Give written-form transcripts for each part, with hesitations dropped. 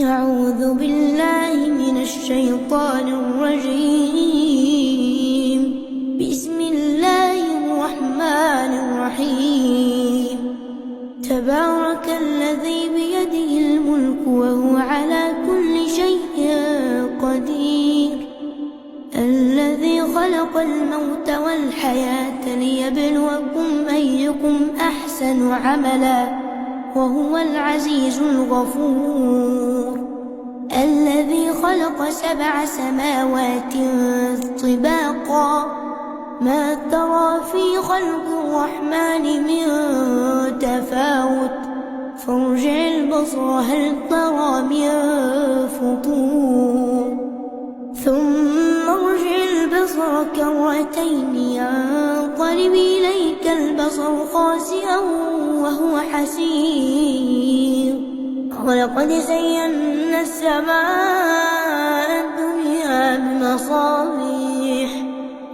أعوذ بالله من الشيطان الرجيم. بسم الله الرحمن الرحيم. تبارك الذي بيده الملك وهو على كل شيء قدير، الذي خلق الموت والحياة ليبلوكم أيكم أحسن عملا وهو العزيز الغفور. الذي خلق 7 سماوات طباقا، ما ترى في خلق الرحمن من تفاوت، فارجع البصر هل ترى من فطور، ثم ارجع البصر كرتين ينقلب إليك البصر خاسئا وهو حسير. ولقد زينا السماء الدنيا بمصابيح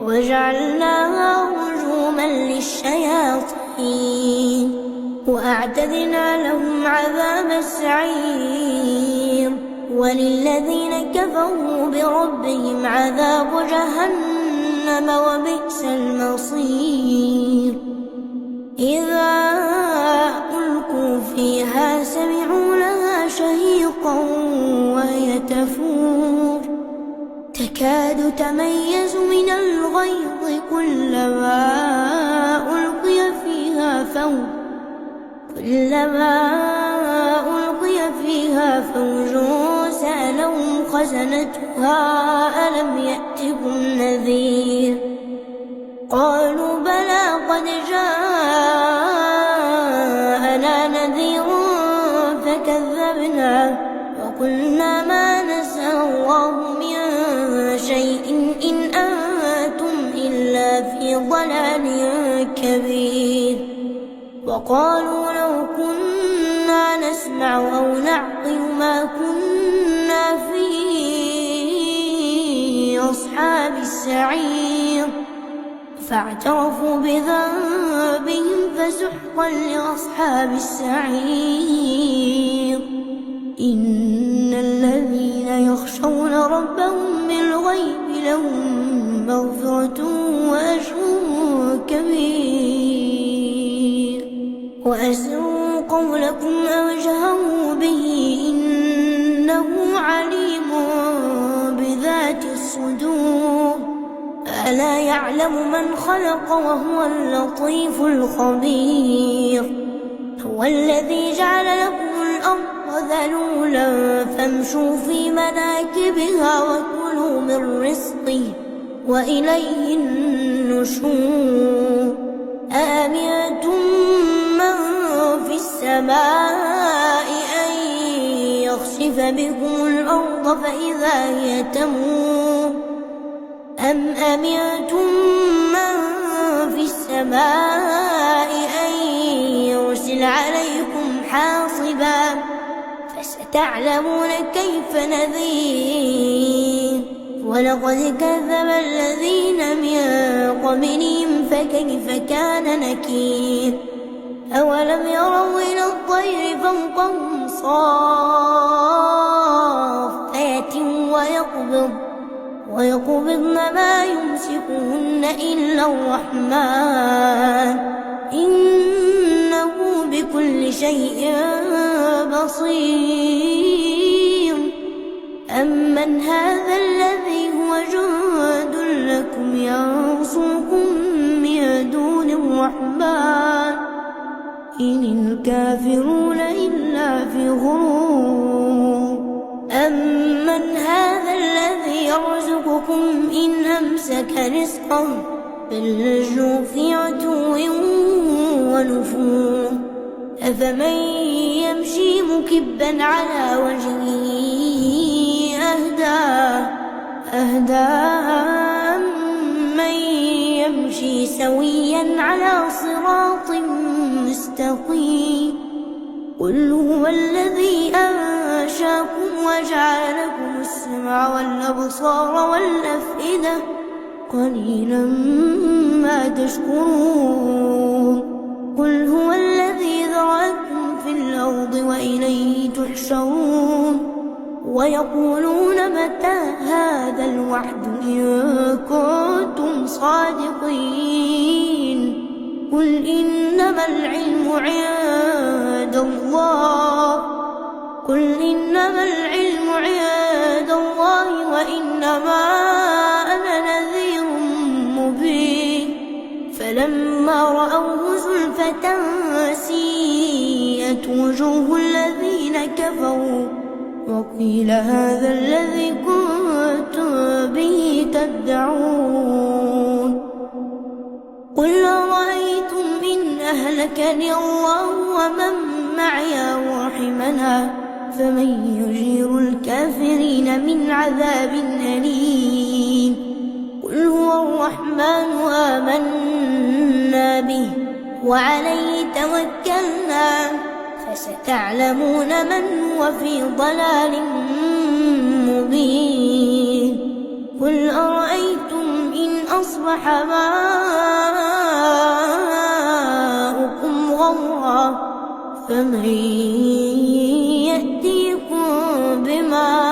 وجعلناها رجوما للشياطين وأعتدنا لهم عذاب السعير. وللذين كفروا بربهم عذاب جهنم وبئس المصير. إذا ألقوا فيها سمعوا لها شهيقا وهي تفور، تكاد تميز من الغيظ كلما ألقي فيها فوج سألهم خزنتها ألم يأتكم نذير؟ قالوا بلى قد جاءنا نذير فكذبنا وقلنا ما نزل الله من شيء إن أنتم إلا في ضلال كبير. وقالوا لو كنا نسمع أو نعقل ما كنا في أصحاب السعير، فاعترفوا بذنبهم فسحقا لأصحاب السعير. إن الذين يخشون ربهم بالغيب لهم مغفرة وأجر كبير. وأسروا قولكم أو اجهروا به إنه عليم بذات الصدور. ألا يعلم من خلق وهو اللطيف الخبير. هو الذي جعل لكم الأرض ذلولا فامشوا في مناكبها وكلوا من رزقه وإليه النشور. أأمنتم من في السماء أن يخسف بكم الأرض فإذا هي تمور، أم أمنتم من في السماء أن يرسل عليكم حاصبا فستعلمون كيف نذير. ولقد كذب الذين من قبلهم فكيف كان نكير. أولم يروا إلى الطير فوقهم صافات ويقبضن ما يمسكهن إلا الرحمن إنه بكل شيء بصير. أمن هذا الذي هو جند لكم ينصركم من دون الرحمن إن الكافرون إلا في غرور. أمن هذا الذي يرزقكم إن أمسك رزقه بل لجوا في عتو ونفور. أفمن يمشي مكبا على وجهه أهدى من يمشي سويا على صراط مستقيم. قل هو الذي أنشاكم وجعل لكم السمع والأبصار والأفئدة قليلا ما تشكرون. قل هو الذي ذرأكم في الأرض وإليه تحشرون. ويقولون متى هذا الوعد إن كنتم صادقين قل إنما العلم عند الله وإنما أنا نذير مبين فلما رأوه زلفة سيئت وجوه الذين كفروا وقيل هذا الذي كنتم به تدعون قل أرأيتم إن أهلكني الله ومن معي ورحمنا فمن يجير الكافرين من عذاب أليم قل هو الرحمن آمنا به وعليه توكلنا فستعلمون من هو في ضلال مبين قل أرأيتم إن أصبح ماؤكم غورا فمن يأتيكم بماء